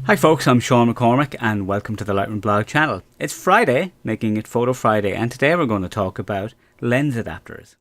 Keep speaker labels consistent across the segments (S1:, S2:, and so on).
S1: Hi folks, I'm Sean McCormick and welcome to the Lightroom blog channel. It's Friday, making it Photo Friday, and today we're going to talk about lens adapters.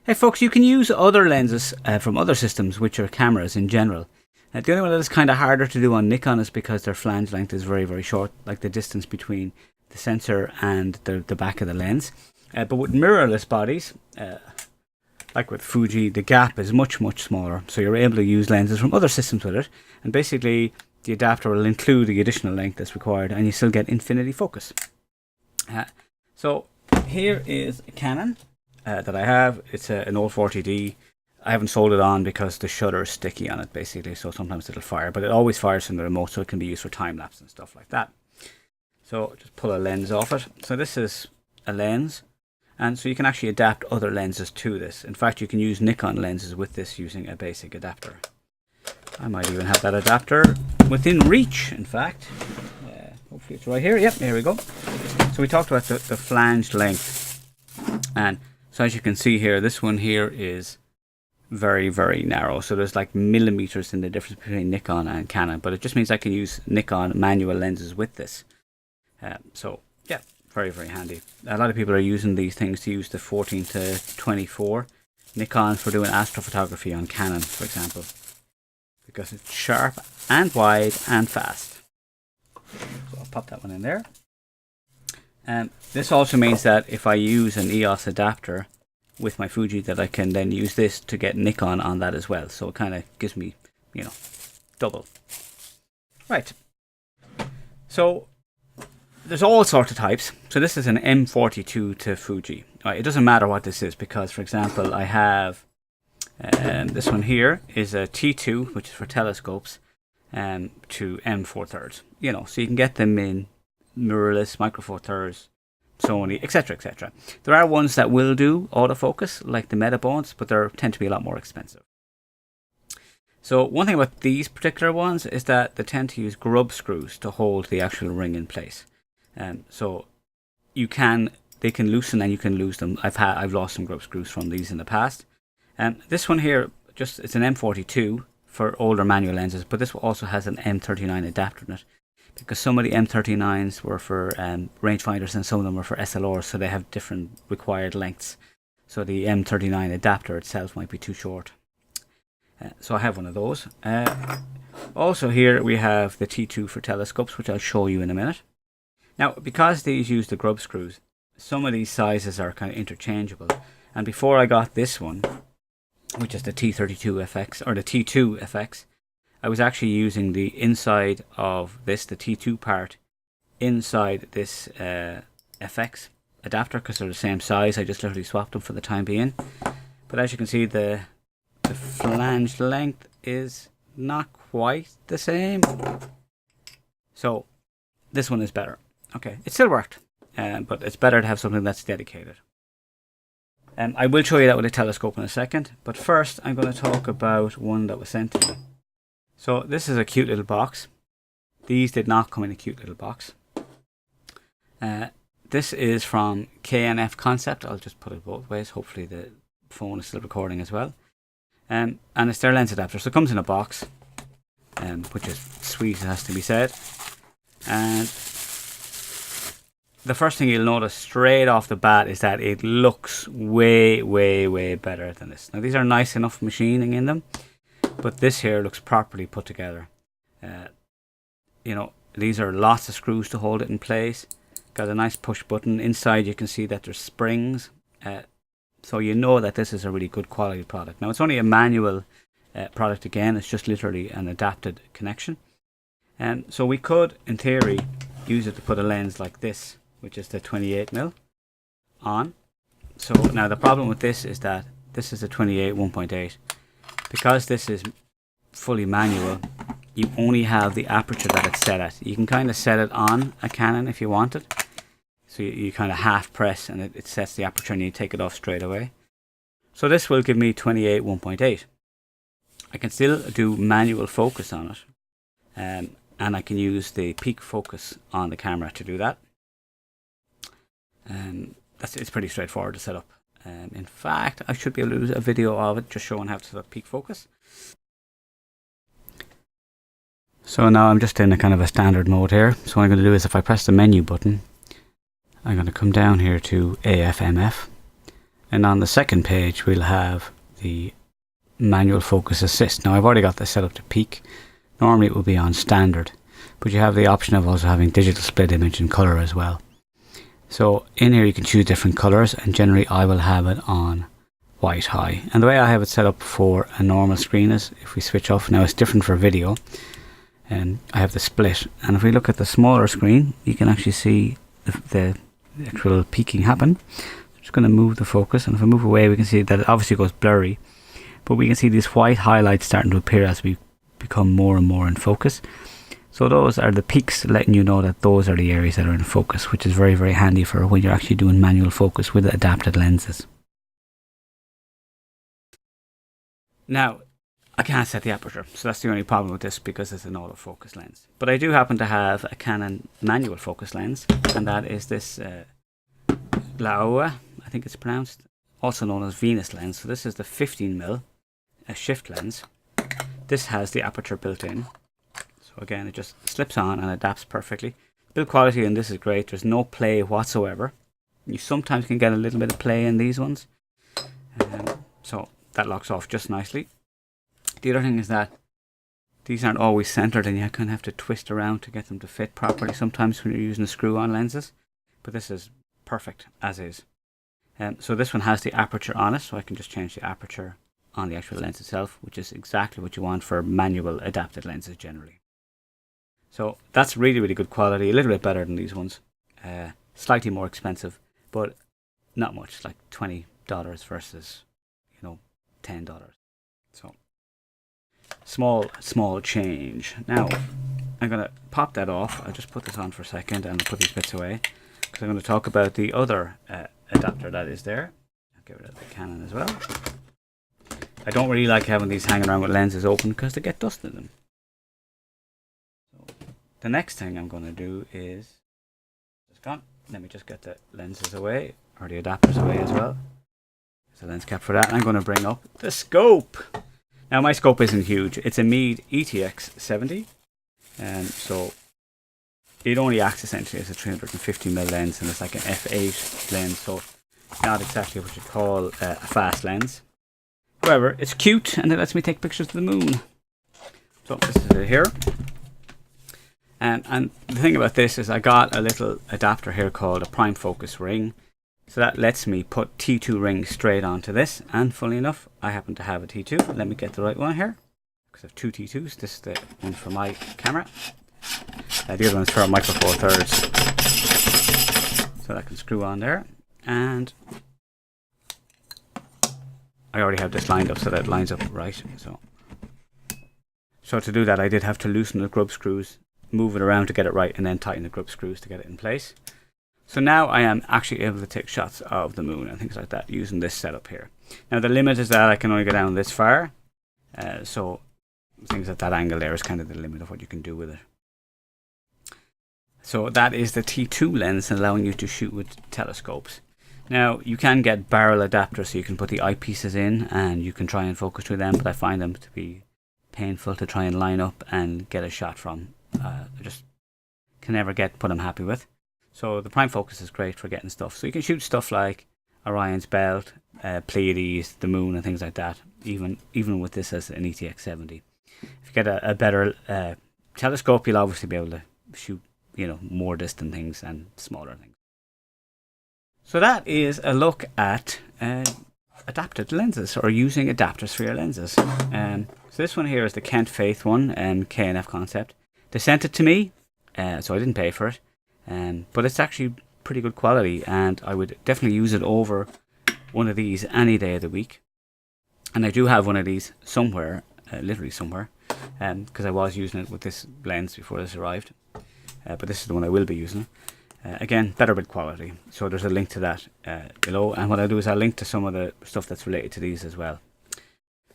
S1: Hey folks, you can use other lenses from other systems, which are cameras in general. The only one that is kind of harder to do on Nikon is because their flange length is very short, like the distance between the sensor and the back of the lens. But with mirrorless bodies, like with Fuji, the gap is much smaller, so you're able to use lenses from other systems with it, and basically the adapter will include the additional length that's required and you still get infinity focus. So here is a Canon that I have. It's an old 40D. I haven't sold it on because the shutter is sticky on it basically, so sometimes it'll fire, but it always fires from the remote, so it can be used for time-lapse and stuff like that. So just pull a lens off it. So this is a lens. And so you can actually adapt other lenses to this. In fact, you can use Nikon lenses with this using a basic adapter. I might even have that adapter within reach, in fact. Hopefully it's right here. Yep, here we go. So we talked about the flange length. And so as you can see here, this one here is very narrow. So there's like millimeters in the difference between Nikon and Canon. But it just means I can use Nikon manual lenses with this. So yeah. Very handy. A lot of people are using these things to use the 14 to 24 Nikon for doing astrophotography on Canon, for example, because it's sharp and wide and fast. So I'll pop that one in there. And this also means that if I use an EOS adapter with my Fuji, that I can then use this to get Nikon on that as well. So it kind of gives me, double. Right. So there's all sorts of types. So this is an M42 to Fuji. It doesn't matter what this is because, for example, I have this one here is a T2, which is for telescopes, to M4/3. So you can get them in mirrorless, micro four thirds, Sony, etc. There are ones that will do autofocus, like the Metabones, but they tend to be a lot more expensive. So one thing about these particular ones is that they tend to use grub screws to hold the actual ring in place. So they can loosen and you can lose them. I've lost some grub screws from these in the past. This one here, it's an M42 for older manual lenses, but this also has an M39 adapter in it, because some of the M39s were for rangefinders and some of them were for SLRs, so they have different required lengths. So the M39 adapter itself might be too short. So I have one of those. Also here we have the T2 for telescopes, which I'll show you in a minute. Now, because these use the grub screws, some of these sizes are kind of interchangeable. And before I got this one, which is the T32 FX, or the T2 FX, I was actually using the inside of this, the T2 part, inside this FX adapter, because they're the same size. I just literally swapped them for the time being. But as you can see, the flange length is not quite the same. So this one is better. Okay, it still worked, but it's better to have something that's dedicated. I will show you that with a telescope in a second, but first I'm going to talk about one that was sent to me. So this is a cute little box. These did not come in a cute little box. This is from K&F Concept. I'll just put it both ways. Hopefully the phone is still recording as well. And it's their lens adapter. So it comes in a box, which is sweet, it has to be said. And the first thing you'll notice straight off the bat is that it looks way better than this. Now these are nice enough machining in them, but this here looks properly put together. These are lots of screws to hold it in place. Got a nice push button. Inside you can see that there's springs. So you know that this is a really good quality product. Now it's only a manual product again. It's just literally an adapted connection. So we could, in theory, use it to put a lens like this, which is the 28mm on. So now the problem with this is that this is a 28 1.8. Because this is fully manual, you only have the aperture that it's set at. You can kind of set it on a Canon if you want it. So you kind of half press and it sets the aperture and you take it off straight away. So this will give me 28 1.8. I can still do manual focus on it. And I can use the peak focus on the camera to do that. It's pretty straightforward to set up. In fact, I should be able to do a video of it just showing how to set up peak focus. So now I'm just in a kind of a standard mode here. So what I'm going to do is if I press the menu button, I'm going to come down here to AFMF. And on the second page, we'll have the manual focus assist. Now I've already got this set up to peak. Normally it will be on standard, but you have the option of also having digital split image and color as well. So in here you can choose different colors, and generally I will have it on white high. And the way I have it set up for a normal screen is if we switch off, now it's different for video, and I have the split. And if we look at the smaller screen, you can actually see the actual peaking happen. I'm just going to move the focus, and if I move away we can see that it obviously goes blurry, but we can see these white highlights starting to appear as we become more and more in focus. So those are the peaks, letting you know that those are the areas that are in focus, which is very, very handy for when you're actually doing manual focus with adapted lenses. Now, I can't set the aperture, so that's the only problem with this because it's an autofocus lens. But I do happen to have a Canon manual focus lens, and that is this Laowa, I think it's pronounced, also known as Venus lens. So this is the 15mm, a shift lens. This has the aperture built in. So again, it just slips on and adapts perfectly. Build quality in this is great. There's no play whatsoever. You sometimes can get a little bit of play in these ones. So that locks off just nicely. The other thing is that these aren't always centered, and you kind of have to twist around to get them to fit properly sometimes when you're using the screw-on lenses. But this is perfect as is. So this one has the aperture on it, so I can just change the aperture on the actual lens itself, which is exactly what you want for manual adapted lenses generally. So that's really, really good quality, a little bit better than these ones. Slightly more expensive, but not much, like $20 versus, $10. So small change. Now I'm going to pop that off. I'll just put this on for a second and put these bits away, because I'm going to talk about the other adapter that is there. I'll get rid of the Canon as well. I don't really like having these hanging around with lenses open because they get dust in them. So the next thing I'm going to do is, it's gone. Let me just get the lenses away, or the adapters away as well. There's a lens cap for that. And I'm going to bring up the scope. Now my scope isn't huge. It's a Meade ETX-70. So it only acts essentially as a 350mm lens, and it's like an f8 lens, so not exactly what you'd call a fast lens. However, it's cute, and it lets me take pictures of the moon. So this is it here. And the thing about this is I got a little adapter here called a prime focus ring. So that lets me put T2 rings straight onto this, and funnily enough, I happen to have a T2. Let me get the right one here, because I have two T2s. This is the one for my camera. The other one's for a Micro Four Thirds. So that can screw on there. And I already have this lined up so that it lines up right. So to do that, I did have to loosen the grub screws, move it around to get it right, and then tighten the grub screws to get it in place. So now I am actually able to take shots of the moon and things like that using this setup here. Now the limit is that I can only go down this far. So things at that angle there is kind of the limit of what you can do with it. So that is the T2 lens, allowing you to shoot with telescopes. Now you can get barrel adapters, so you can put the eyepieces in and you can try and focus through them, but I find them to be painful to try and line up and get a shot from. I just can never get what I'm happy with. So the prime focus is great for getting stuff. So you can shoot stuff like Orion's belt, Pleiades, the moon, and things like that. Even with this as an ETX-70. If you get a better telescope, you'll obviously be able to shoot, more distant things and smaller things. So that is a look at adapted lenses, or using adapters for your lenses. So this one here is the Kent Faith one, K&F Concept. They sent it to me, so I didn't pay for it. But it's actually pretty good quality, and I would definitely use it over one of these any day of the week. And I do have one of these somewhere, literally somewhere, because I was using it with this lens before this arrived. But this is the one I will be using. Again, better build quality. So there's a link to that below. And what I'll do is I'll link to some of the stuff that's related to these as well.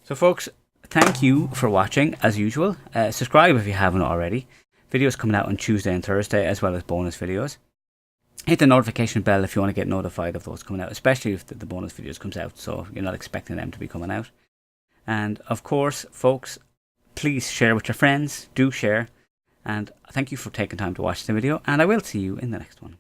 S1: So folks, thank you for watching as usual. Subscribe if you haven't already. Videos coming out on Tuesday and Thursday, as well as bonus videos. Hit the notification bell if you want to get notified of those coming out, especially if the bonus videos comes out, so you're not expecting them to be coming out. And of course, folks, please share with your friends. Do share. And thank you for taking time to watch the video, and I will see you in the next one.